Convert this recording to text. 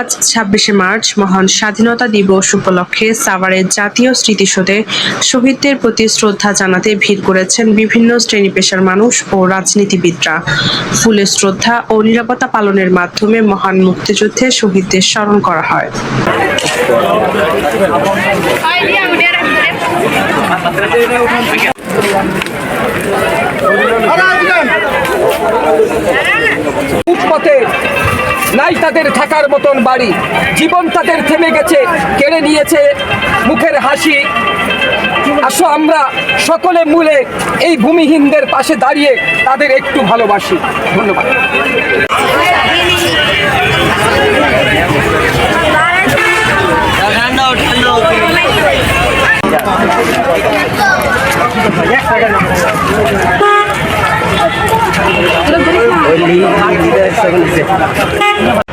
আজ ২৬শে মার্চ মহান স্বাধীনতা দিবস উপলক্ষে সাভারের জাতীয় স্মৃতিসৌধে শহীদদের প্রতি শ্রদ্ধা জানাতে ভিড় করেছেন বিভিন্ন শ্রেণী পেশার মানুষ ও রাজনীতিবিদরা। ফুলের শ্রদ্ধা ও নিরাপত্তা পালনের মাধ্যমে মহান মুক্তিযুদ্ধে শহীদদের স্মরণ করা হয়। ফুটপাতে নাই তাদের থাকার মতন বাড়ি, জীবন তাদের থেমে গেছে, কেড়ে নিয়েছে মুখের হাসি। আসো আমরা সকলে মিলে এই ভূমিহীনদের পাশে দাঁড়িয়ে তাদের একটু ভালোবাসি। ধন্যবাদ। Only leader 7